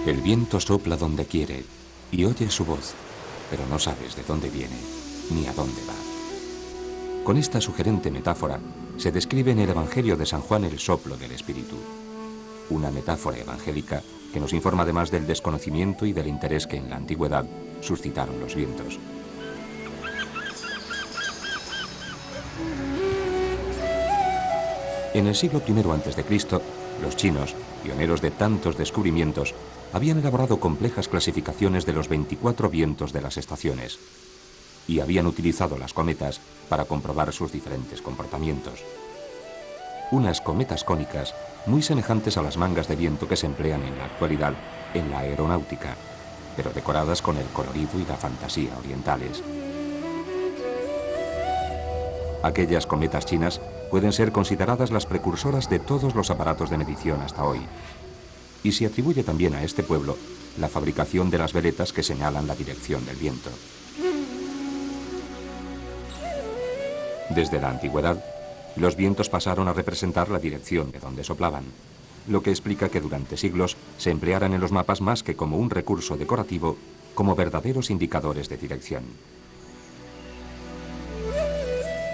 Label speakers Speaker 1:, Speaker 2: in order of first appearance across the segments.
Speaker 1: El viento sopla donde quiere y oyes su voz, pero no sabes de dónde viene ni a dónde va. Con esta sugerente metáfora se describe en el Evangelio de San Juan el soplo del Espíritu. Una metáfora evangélica que nos informa además del desconocimiento y del interés que en la antigüedad suscitaron los vientos. En el siglo I a.C., los chinos, pioneros de tantos descubrimientos, habían elaborado complejas clasificaciones de los 24 vientos de las estaciones y habían utilizado las cometas para comprobar sus diferentes comportamientos. Unas cometas cónicas muy semejantes a las mangas de viento que se emplean en la actualidad en la aeronáutica, pero decoradas con el colorido y la fantasía orientales. Aquellas cometas chinas pueden ser consideradas las precursoras de todos los aparatos de medición hasta hoy. Y se atribuye también a este pueblo la fabricación de las veletas que señalan la dirección del viento. Desde la antigüedad, los vientos pasaron a representar la dirección de donde soplaban, lo que explica que durante siglos se emplearan en los mapas más que como un recurso decorativo, como verdaderos indicadores de dirección.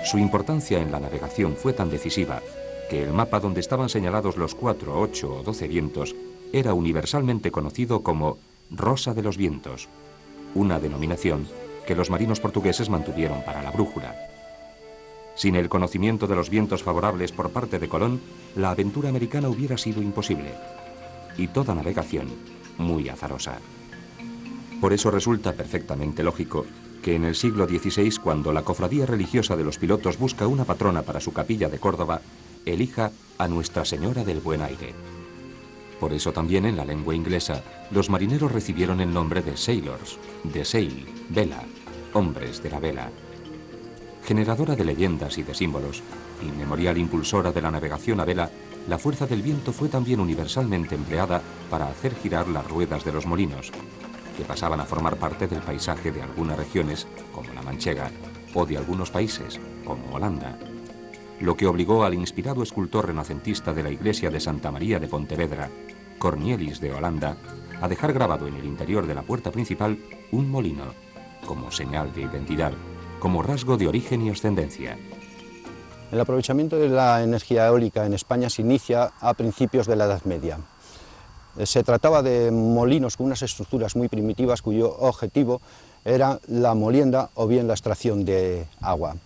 Speaker 1: Su importancia en la navegación fue tan decisiva que el mapa donde estaban señalados los 4, 8 o 12 vientos era universalmente conocido como Rosa de los Vientos, una denominación que los marinos portugueses mantuvieron para la brújula. Sin el conocimiento de los vientos favorables por parte de Colón, la aventura americana hubiera sido imposible, y toda navegación muy azarosa. Por eso resulta perfectamente lógico que en el siglo XVI, cuando la cofradía religiosa de los pilotos busca una patrona para su capilla de Córdoba, elija a Nuestra Señora del Buen Aire. Por eso también en la lengua inglesa, los marineros recibieron el nombre de sailors, de sail, vela, hombres de la vela. Generadora de leyendas y de símbolos, inmemorial impulsora de la navegación a vela, la fuerza del viento fue también universalmente empleada para hacer girar las ruedas de los molinos, que pasaban a formar parte del paisaje de algunas regiones, como la manchega, o de algunos países, como Holanda, lo que obligó al inspirado escultor renacentista de la iglesia de Santa María de Pontevedra, Cornelis de Holanda, a dejar grabado en el interior de la puerta principal un molino, como señal de identidad, como rasgo de origen y ascendencia.
Speaker 2: El aprovechamiento de la energía eólica en España se inicia a principios de la Edad Media. Se trataba de molinos con unas estructuras muy primitivas cuyo objetivo era la molienda o bien la extracción de agua.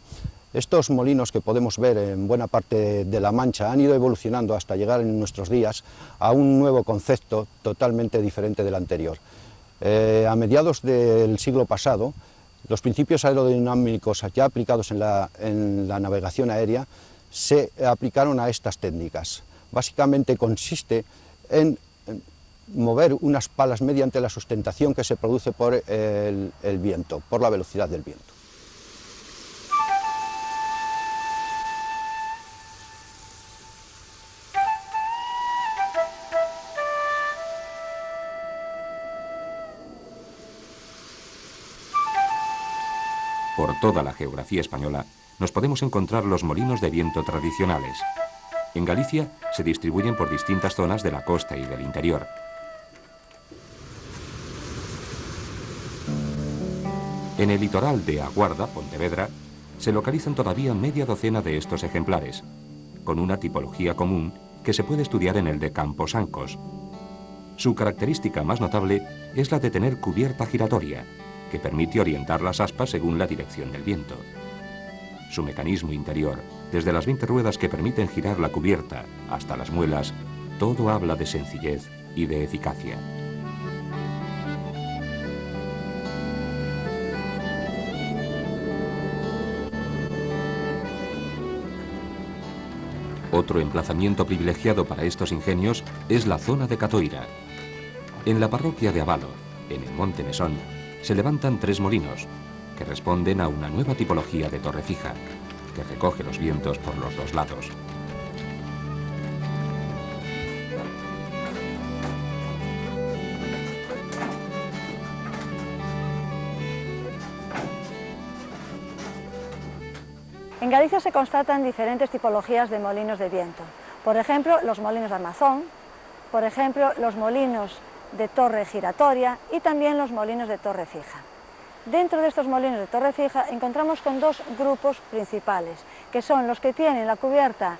Speaker 2: Estos molinos que podemos ver en buena parte de La Mancha han ido evolucionando hasta llegar en nuestros días a un nuevo concepto totalmente diferente del anterior. A mediados del siglo pasado, los principios aerodinámicos ya aplicados en la navegación aérea se aplicaron a estas técnicas. Básicamente consiste en mover unas palas mediante la sustentación que se produce por el viento, por la velocidad del viento.
Speaker 1: Por toda la geografía española nos podemos encontrar los molinos de viento tradicionales. En Galicia se distribuyen por distintas zonas de la costa y del interior. En el litoral de Aguarda, Pontevedra, se localizan todavía media docena de estos ejemplares, con una tipología común que se puede estudiar en el de Camposancos. Su característica más notable es la de tener cubierta giratoria, que permite orientar las aspas según la dirección del viento. Su mecanismo interior, desde las 20 ruedas que permiten girar la cubierta hasta las muelas, todo habla de sencillez y de eficacia. Otro emplazamiento privilegiado para estos ingenios es la zona de Catoira. En la parroquia de Abalo, en el Monte Mesón, se levantan 3 molinos, que responden a una nueva tipología de torre fija, que recoge los vientos por los 2 lados.
Speaker 3: En Galicia se constatan diferentes tipologías de molinos de viento. Por ejemplo, los molinos de armazón, por ejemplo, los molinos de torre giratoria y también los molinos de torre fija. Dentro de estos molinos de torre fija encontramos con dos grupos principales, que son los que tienen la cubierta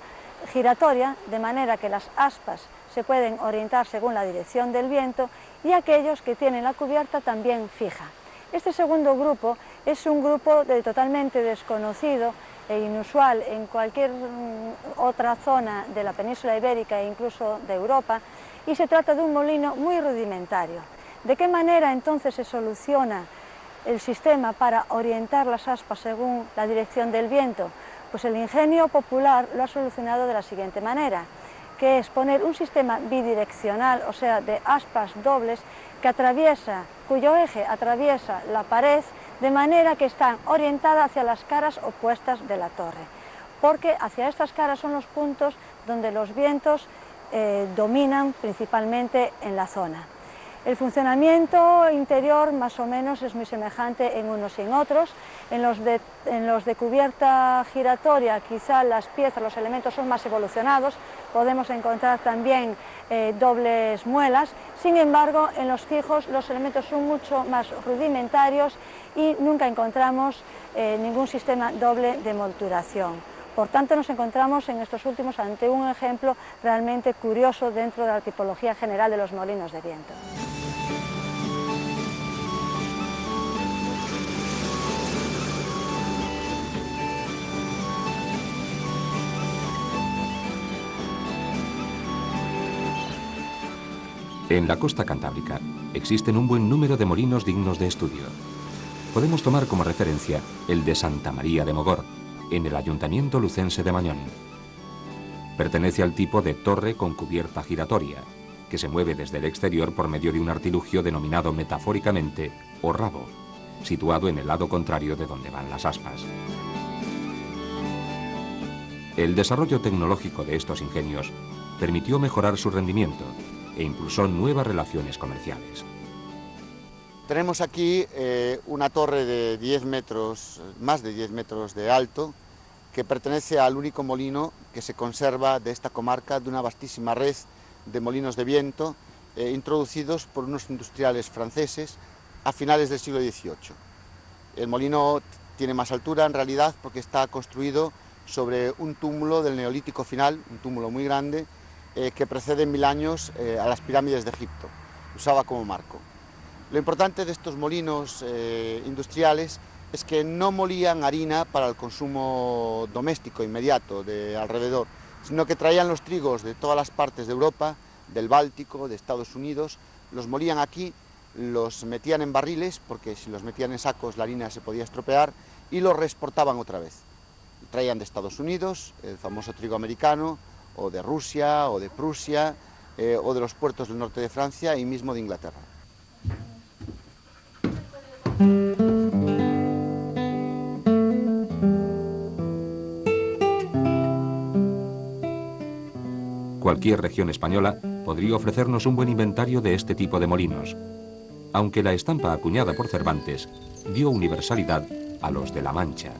Speaker 3: giratoria, de manera que las aspas se pueden orientar según la dirección del viento, y aquellos que tienen la cubierta también fija. Este segundo grupo es un grupo totalmente desconocido e inusual en cualquier otra zona de la península ibérica e incluso de Europa, y se trata de un molino muy rudimentario. ¿De qué manera entonces se soluciona el sistema para orientar las aspas según la dirección del viento? Pues el ingenio popular lo ha solucionado de la siguiente manera, que es poner un sistema bidireccional, o sea, de aspas dobles, cuyo eje atraviesa la pared, de manera que están orientadas hacia las caras opuestas de la torre, porque hacia estas caras son los puntos donde los vientos dominan principalmente en la zona. El funcionamiento interior más o menos es muy semejante en unos y en otros. En los de cubierta giratoria quizá las piezas, los elementos son más evolucionados, podemos encontrar también dobles muelas. Sin embargo, en los fijos los elementos son mucho más rudimentarios y nunca encontramos ningún sistema doble de molduración. Por tanto, nos encontramos en estos últimos ante un ejemplo realmente curioso dentro de la tipología general de los molinos de viento.
Speaker 1: En la costa cantábrica existen un buen número de molinos dignos de estudio. Podemos tomar como referencia el de Santa María de Mogor, en el ayuntamiento lucense de Mañón. Pertenece al tipo de torre con cubierta giratoria, que se mueve desde el exterior por medio de un artilugio denominado metafóricamente o rabo, situado en el lado contrario de donde van las aspas. El desarrollo tecnológico de estos ingenios permitió mejorar su rendimiento e impulsó nuevas relaciones comerciales.
Speaker 4: Tenemos aquí una torre de 10 metros, más de 10 metros de alto, que pertenece al único molino que se conserva de esta comarca, de una vastísima red de molinos de viento introducidos por unos industriales franceses a finales del siglo XVIII. El molino tiene más altura en realidad porque está construido sobre un túmulo del Neolítico final, un túmulo muy grande, que precede en 1000 años a las pirámides de Egipto. Usaba como marco. Lo importante de estos molinos industriales es que no molían harina para el consumo doméstico inmediato de alrededor, sino que traían los trigos de todas las partes de Europa, del Báltico, de Estados Unidos, los molían aquí, los metían en barriles, porque si los metían en sacos la harina se podía estropear, y los reexportaban otra vez. Traían de Estados Unidos el famoso trigo americano, o de Rusia, o de Prusia, o de los puertos del norte de Francia y mismo de Inglaterra.
Speaker 1: Cualquier región española podría ofrecernos un buen inventario de este tipo de molinos, aunque la estampa acuñada por Cervantes dio universalidad a los de La Mancha.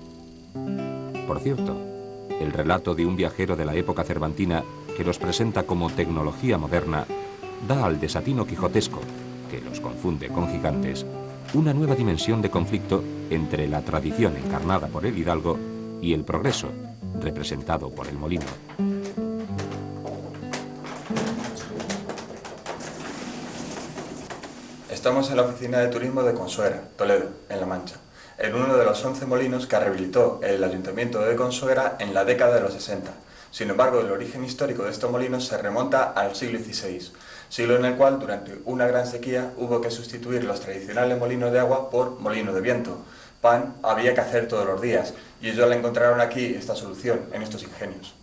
Speaker 1: Por cierto, el relato de un viajero de la época cervantina que los presenta como tecnología moderna da al desatino quijotesco, que los confunde con gigantes, una nueva dimensión de conflicto entre la tradición encarnada por el hidalgo y el progreso, representado por el molino.
Speaker 5: Estamos en la oficina de turismo de Consuegra, Toledo, en La Mancha, en uno de los 11 molinos que rehabilitó el ayuntamiento de Consuegra en la década de los 60. Sin embargo, el origen histórico de estos molinos se remonta al siglo XVI, siglo en el cual, durante una gran sequía, hubo que sustituir los tradicionales molinos de agua por molinos de viento. Pan había que hacer todos los días, y ellos le encontraron aquí esta solución, en estos ingenios.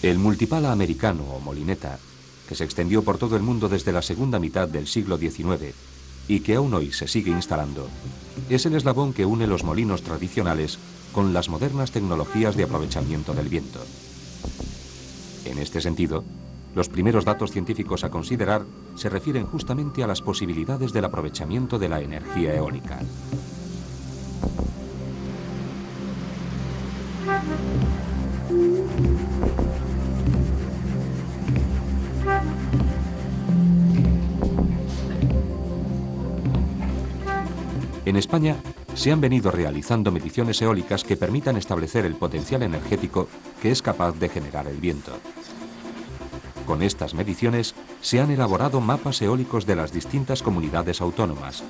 Speaker 1: El multipala americano o molineta, que se extendió por todo el mundo desde la segunda mitad del siglo XIX y que aún hoy se sigue instalando, es el eslabón que une los molinos tradicionales con las modernas tecnologías de aprovechamiento del viento. En este sentido, Los primeros datos científicos a considerar se refieren justamente a las posibilidades del aprovechamiento de la energía eólica. En España se han venido realizando mediciones eólicas que permitan establecer el potencial energético que es capaz de generar el viento. Con estas mediciones se han elaborado mapas eólicos de las distintas comunidades autónomas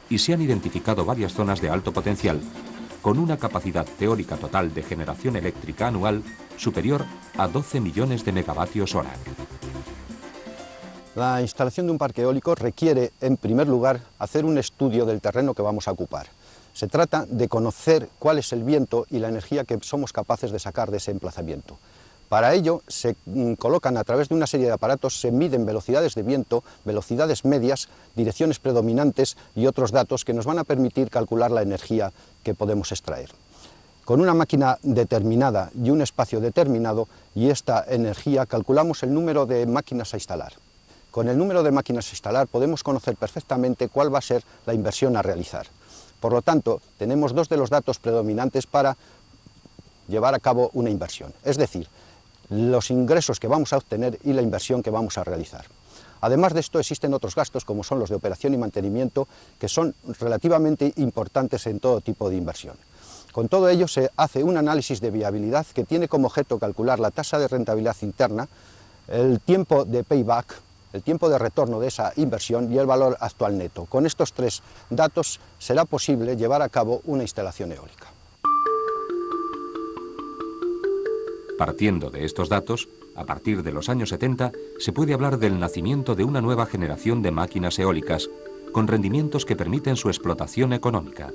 Speaker 1: y se han identificado varias zonas de alto potencial con una capacidad teórica total de generación eléctrica anual superior a 12 millones de megavatios hora.
Speaker 2: La instalación de un parque eólico requiere, en primer lugar, hacer un estudio del terreno que vamos a ocupar. Se trata de conocer cuál es el viento y la energía que somos capaces de sacar de ese emplazamiento. Para ello se colocan a través de una serie de aparatos, se miden velocidades de viento, velocidades medias, direcciones predominantes y otros datos que nos van a permitir calcular la energía que podemos extraer. Con una máquina determinada y un espacio determinado y esta energía calculamos el número de máquinas a instalar. Con el número de máquinas a instalar podemos conocer perfectamente cuál va a ser la inversión a realizar. Por lo tanto, tenemos dos de los datos predominantes para llevar a cabo una inversión, es decir, los ingresos que vamos a obtener y la inversión que vamos a realizar. Además de esto, existen otros gastos como son los de operación y mantenimiento que son relativamente importantes en todo tipo de inversión. Con todo ello se hace un análisis de viabilidad que tiene como objeto calcular la tasa de rentabilidad interna, el tiempo de payback, el tiempo de retorno de esa inversión y el valor actual neto. Con estos tres datos será posible llevar a cabo una instalación eólica.
Speaker 1: Partiendo de estos datos, a partir de los años 70 se puede hablar del nacimiento de una nueva generación de máquinas eólicas con rendimientos que permiten su explotación económica.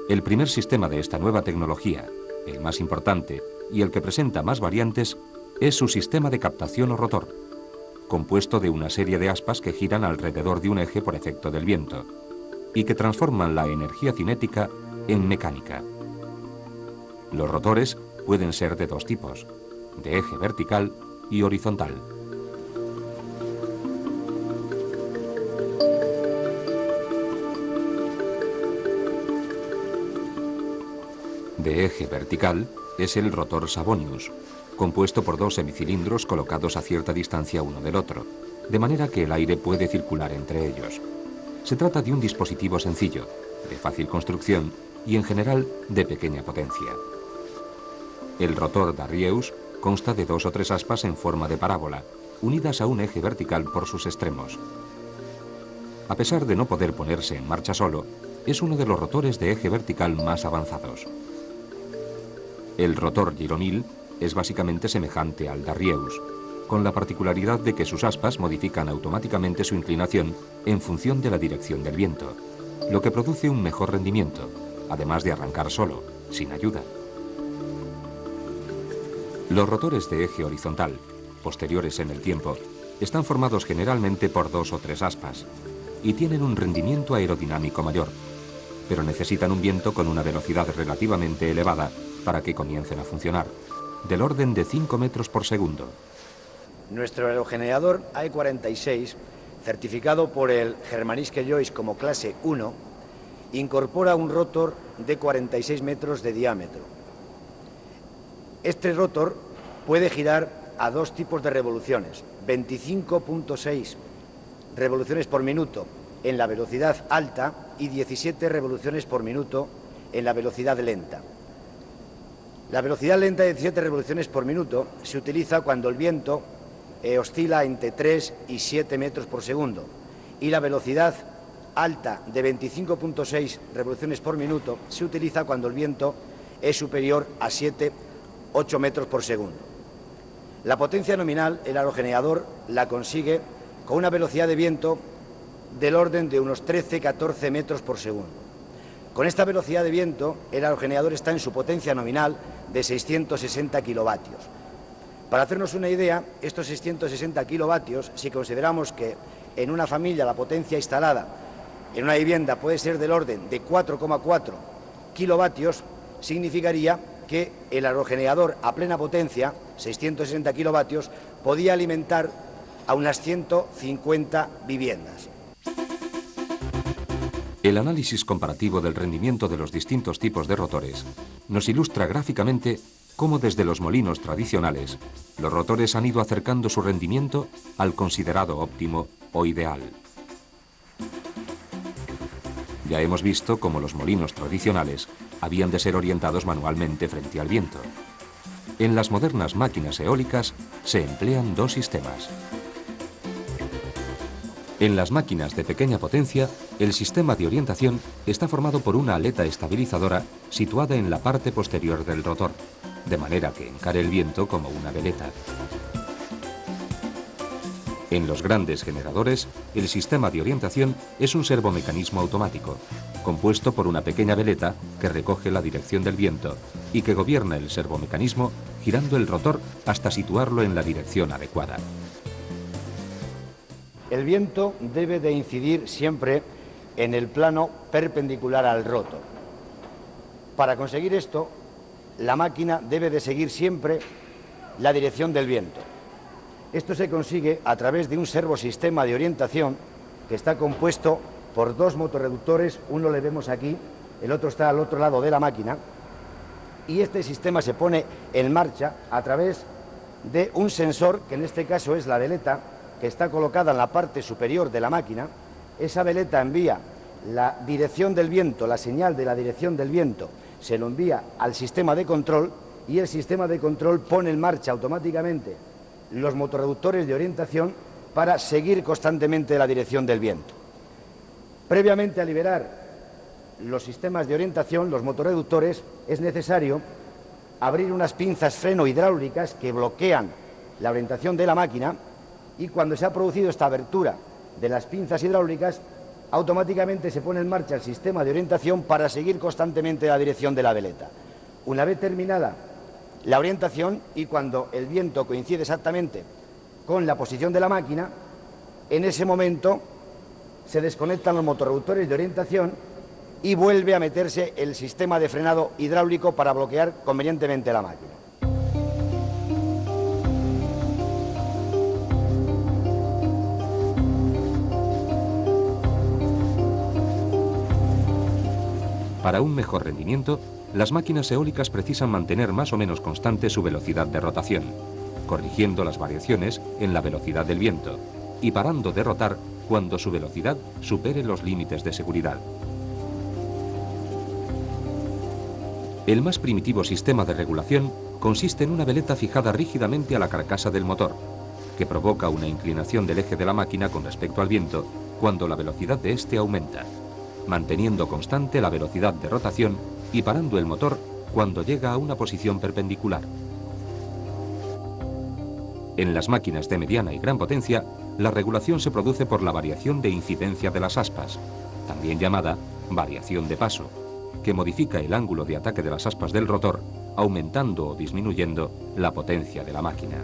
Speaker 1: El primer sistema de esta nueva tecnología, el más importante y el que presenta más variantes, es su sistema de captación o rotor, compuesto de una serie de aspas que giran alrededor de un eje por efecto del viento y que transforman la energía cinética en mecánica. Los rotores pueden ser de dos tipos, de eje vertical y horizontal. De eje vertical es el rotor Savonius, compuesto por dos semicilindros colocados a cierta distancia uno del otro, de manera que el aire puede circular entre ellos. Se trata de un dispositivo sencillo, de fácil construcción y en general de pequeña potencia. El rotor Darrieus consta de dos o tres aspas en forma de parábola, unidas a un eje vertical por sus extremos. A pesar de no poder ponerse en marcha solo, es uno de los rotores de eje vertical más avanzados. El rotor Gironil es básicamente semejante al Darrieus, con la particularidad de que sus aspas modifican automáticamente su inclinación en función de la dirección del viento, lo que produce un mejor rendimiento, además de arrancar solo, sin ayuda. Los rotores de eje horizontal, posteriores en el tiempo, están formados generalmente por dos o tres aspas y tienen un rendimiento aerodinámico mayor, pero necesitan un viento con una velocidad relativamente elevada para que comiencen a funcionar, del orden de 5 metros por segundo.
Speaker 6: Nuestro aerogenerador AE46, certificado por el Germanische Joyce como clase 1, incorpora un rotor de 46 metros de diámetro. Este rotor puede girar a dos tipos de revoluciones, 25.6 revoluciones por minuto en la velocidad alta y 17 revoluciones por minuto en la velocidad lenta. La velocidad lenta de 17 revoluciones por minuto se utiliza cuando el viento oscila entre 3 y 7 metros por segundo y la velocidad alta de 25.6 revoluciones por minuto se utiliza cuando el viento es superior a 8 metros por segundo. La potencia nominal, el aerogenerador la consigue con una velocidad de viento del orden de unos 13-14 metros por segundo. Con esta velocidad de viento, el aerogenerador está en su potencia nominal de 660 kilovatios. Para hacernos una idea, estos 660 kilovatios, si consideramos que en una familia la potencia instalada en una vivienda puede ser del orden de 4,4 kilovatios, significaría que el aerogenerador a plena potencia, 660 kilovatios, podía alimentar a unas 150 viviendas.
Speaker 1: El análisis comparativo del rendimiento de los distintos tipos de rotores nos ilustra gráficamente cómo desde los molinos tradicionales los rotores han ido acercando su rendimiento al considerado óptimo o ideal. Ya hemos visto cómo los molinos tradicionales habían de ser orientados manualmente frente al viento. En las modernas máquinas eólicas se emplean dos sistemas. En las máquinas de pequeña potencia, el sistema de orientación está formado por una aleta estabilizadora situada en la parte posterior del rotor, de manera que encare el viento como una veleta. En los grandes generadores, el sistema de orientación es un servomecanismo automático, compuesto por una pequeña veleta que recoge la dirección del viento y que gobierna el servomecanismo girando el rotor hasta situarlo en la dirección adecuada.
Speaker 6: El viento debe de incidir siempre en el plano perpendicular al rotor. Para conseguir esto, la máquina debe de seguir siempre la dirección del viento. Esto se consigue a través de un servosistema de orientación que está compuesto por dos motorreductores, uno le vemos aquí, el otro está al otro lado de la máquina, y este sistema se pone en marcha a través de un sensor, que en este caso es la veleta, que está colocada en la parte superior de la máquina. Esa veleta envía la dirección del viento, la señal de la dirección del viento, se lo envía al sistema de control y el sistema de control pone en marcha automáticamente los motorreductores de orientación para seguir constantemente la dirección del viento. Previamente a liberar los sistemas de orientación, los motorreductores, es necesario abrir unas pinzas freno hidráulicas que bloquean la orientación de la máquina, y cuando se ha producido esta abertura de las pinzas hidráulicas, automáticamente se pone en marcha el sistema de orientación para seguir constantemente la dirección de la veleta. Una vez terminada la orientación y cuando el viento coincide exactamente con la posición de la máquina, en ese momento se desconectan los motorreductores de orientación y vuelve a meterse el sistema de frenado hidráulico para bloquear convenientemente la máquina.
Speaker 1: Para un mejor rendimiento, las máquinas eólicas precisan mantener más o menos constante su velocidad de rotación, corrigiendo las variaciones en la velocidad del viento y parando de rotar cuando su velocidad supere los límites de seguridad. El más primitivo sistema de regulación consiste en una veleta fijada rígidamente a la carcasa del motor, que provoca una inclinación del eje de la máquina con respecto al viento cuando la velocidad de éste aumenta, manteniendo constante la velocidad de rotación y parando el motor cuando llega a una posición perpendicular. En las máquinas de mediana y gran potencia, la regulación se produce por la variación de incidencia de las aspas, también llamada variación de paso, que modifica el ángulo de ataque de las aspas del rotor, aumentando o disminuyendo la potencia de la máquina.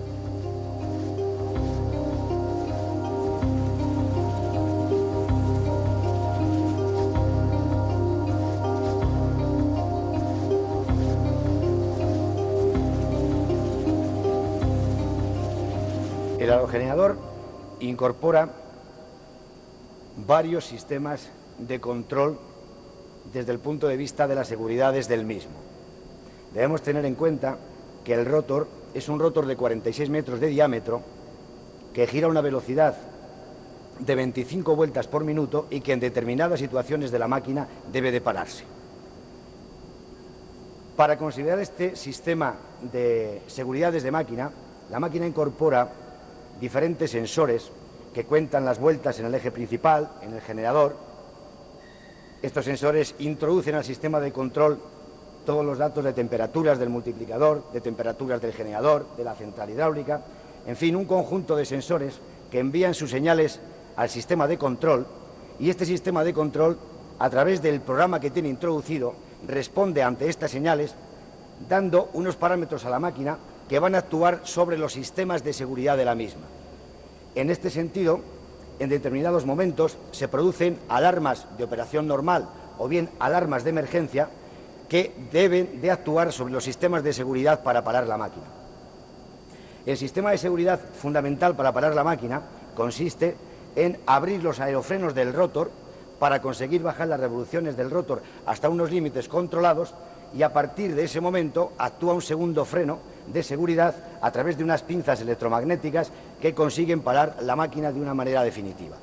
Speaker 6: El aerogenerador incorpora varios sistemas de control desde el punto de vista de las seguridades del mismo. Debemos tener en cuenta que el rotor es un rotor de 46 metros de diámetro que gira a una velocidad de 25 vueltas por minuto y que en determinadas situaciones de la máquina debe de pararse. Para considerar este sistema de seguridades de máquina, la máquina incorpora diferentes sensores que cuentan las vueltas en el eje principal, en el generador. Estos sensores introducen al sistema de control todos los datos de temperaturas del multiplicador, de temperaturas del generador, de la central hidráulica, en fin, un conjunto de sensores que envían sus señales al sistema de control, y este sistema de control, a través del programa que tiene introducido, responde ante estas señales dando unos parámetros a la máquina que van a actuar sobre los sistemas de seguridad de la misma. En este sentido, en determinados momentos se producen alarmas de operación normal o bien alarmas de emergencia que deben de actuar sobre los sistemas de seguridad para parar la máquina. El sistema de seguridad fundamental para parar la máquina consiste en abrir los aerofrenos del rotor para conseguir bajar las revoluciones del rotor hasta unos límites controlados, y a partir de ese momento actúa un segundo freno de seguridad a través de unas pinzas electromagnéticas que consiguen parar la máquina de una manera definitiva.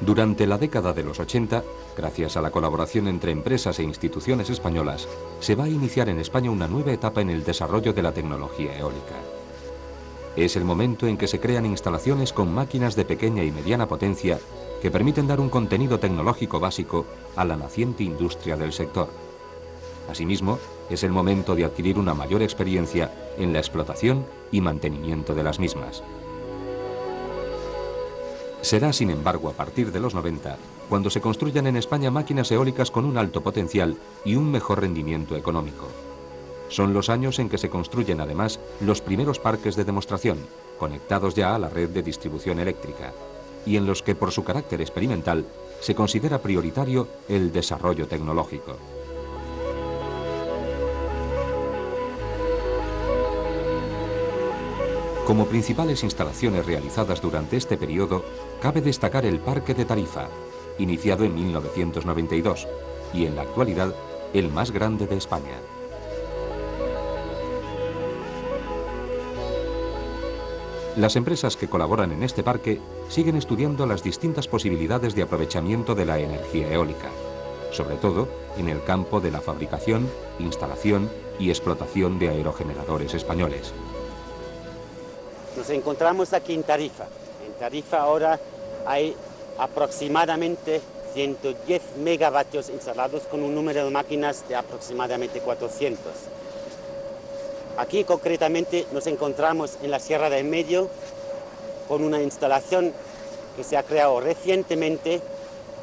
Speaker 1: Durante la década de los 80, gracias a la colaboración entre empresas e instituciones españolas, se va a iniciar en España una nueva etapa en el desarrollo de la tecnología eólica. Es el momento en que se crean instalaciones con máquinas de pequeña y mediana potencia que permiten dar un contenido tecnológico básico a la naciente industria del sector. Asimismo, es el momento de adquirir una mayor experiencia en la explotación y mantenimiento de las mismas. Será, sin embargo, a partir de los 90, cuando se construyan en España máquinas eólicas con un alto potencial y un mejor rendimiento económico. Son los años en que se construyen, además, los primeros parques de demostración, conectados ya a la red de distribución eléctrica, y en los que, por su carácter experimental, se considera prioritario el desarrollo tecnológico. Como principales instalaciones realizadas durante este periodo, cabe destacar el Parque de Tarifa, iniciado en 1992, y en la actualidad el más grande de España. Las empresas que colaboran en este parque siguen estudiando las distintas posibilidades de aprovechamiento de la energía eólica, sobre todo en el campo de la fabricación, instalación y explotación de aerogeneradores españoles.
Speaker 7: Nos encontramos aquí en Tarifa. En Tarifa ahora hay aproximadamente 110 megavatios instalados con un número de máquinas de aproximadamente 400. Aquí concretamente nos encontramos en la Sierra del Medio con una instalación que se ha creado recientemente,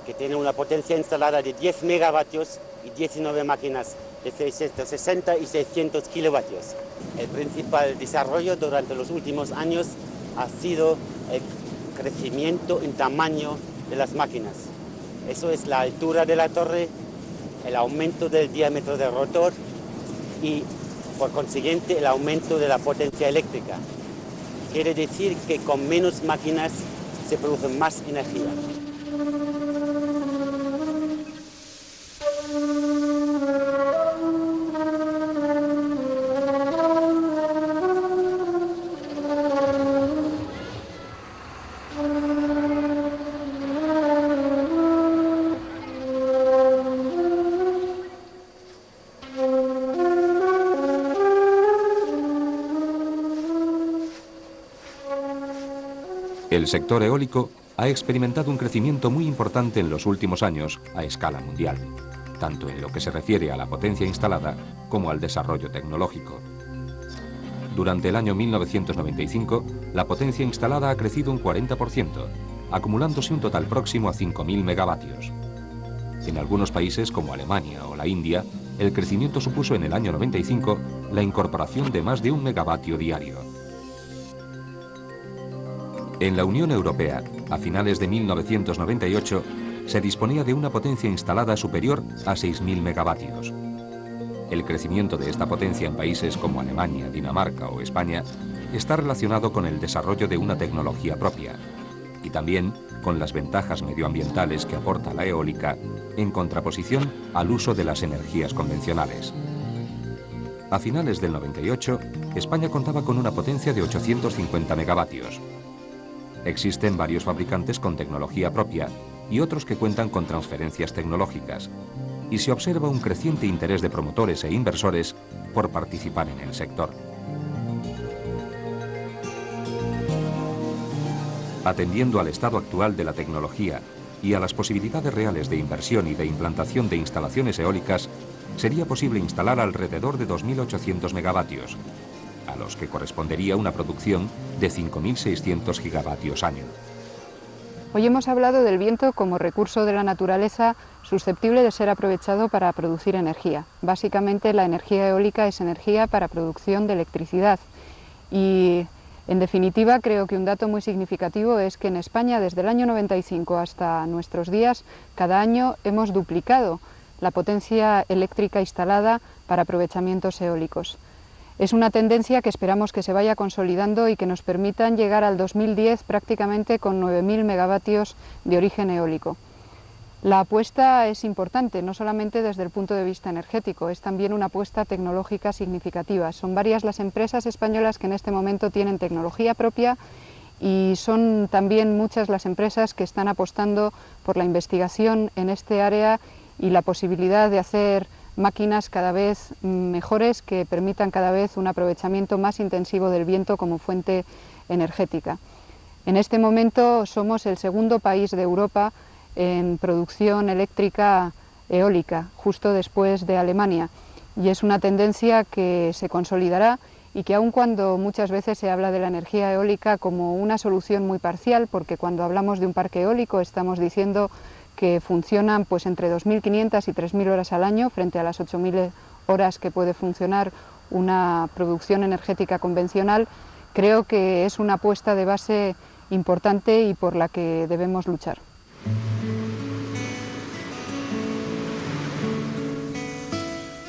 Speaker 7: que tiene una potencia instalada de 10 megavatios y 19 máquinas de 660 y 600 kilovatios. El principal desarrollo durante los últimos años ha sido el crecimiento en tamaño de las máquinas. Eso es la altura de la torre, el aumento del diámetro del rotor y, por consiguiente, el aumento de la potencia eléctrica. Quiere decir que con menos máquinas se produce más energía.
Speaker 1: El sector eólico ha experimentado un crecimiento muy importante en los últimos años a escala mundial, tanto en lo que se refiere a la potencia instalada como al desarrollo tecnológico. Durante el año 1995, la potencia instalada ha crecido un 40%, acumulándose un total próximo a 5.000 megavatios. En algunos países como Alemania o la India, el crecimiento supuso en el año 95 la incorporación de más de 1 megavatio diario. En la Unión Europea, a finales de 1998, se disponía de una potencia instalada superior a 6.000 megavatios. El crecimiento de esta potencia en países como Alemania, Dinamarca o España está relacionado con el desarrollo de una tecnología propia y también con las ventajas medioambientales que aporta la eólica en contraposición al uso de las energías convencionales. A finales del 98, España contaba con una potencia de 850 megavatios. Existen varios fabricantes con tecnología propia y otros que cuentan con transferencias tecnológicas, y se observa un creciente interés de promotores e inversores por participar en el sector. Atendiendo al estado actual de la tecnología y a las posibilidades reales de inversión y de implantación de instalaciones eólicas, sería posible instalar alrededor de 2.800 megavatios, a los que correspondería una producción de 5.600 gigavatios año.
Speaker 8: Hoy hemos hablado del viento como recurso de la naturaleza susceptible de ser aprovechado para producir energía. Básicamente la energía eólica es energía para producción de electricidad y en definitiva creo que un dato muy significativo es que en España desde el año 95 hasta nuestros días cada año hemos duplicado la potencia eléctrica instalada para aprovechamientos eólicos. Es una tendencia que esperamos que se vaya consolidando y que nos permitan llegar al 2010 prácticamente con 9.000 megavatios de origen eólico. La apuesta es importante, no solamente desde el punto de vista energético, es también una apuesta tecnológica significativa. Son varias las empresas españolas que en este momento tienen tecnología propia y son también muchas las empresas que están apostando por la investigación en este área y la posibilidad de hacer máquinas cada vez mejores que permitan cada vez un aprovechamiento más intensivo del viento como fuente energética. En este momento somos el segundo país de Europa en producción eléctrica eólica, justo después de Alemania, y es una tendencia que se consolidará y que aun cuando muchas veces se habla de la energía eólica como una solución muy parcial, porque cuando hablamos de un parque eólico estamos diciendo que funcionan pues entre 2.500 y 3.000 horas al año frente a las 8.000 horas que puede funcionar una producción energética convencional, creo que es una apuesta de base importante y por la que debemos luchar.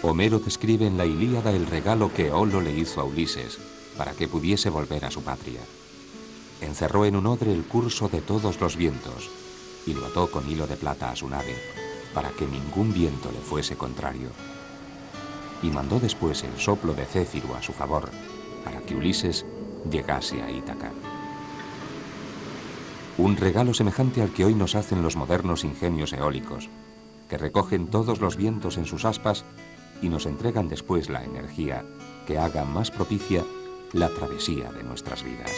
Speaker 1: Homero describe en la Ilíada el regalo que Eolo le hizo a Ulises para que pudiese volver a su patria. Encerró en un odre el curso de todos los vientos y lo ató con hilo de plata a su nave, para que ningún viento le fuese contrario. Y mandó después el soplo de Céfiro a su favor, para que Ulises llegase a Ítaca. Un regalo semejante al que hoy nos hacen los modernos ingenios eólicos, que recogen todos los vientos en sus aspas y nos entregan después la energía que haga más propicia la travesía de nuestras vidas.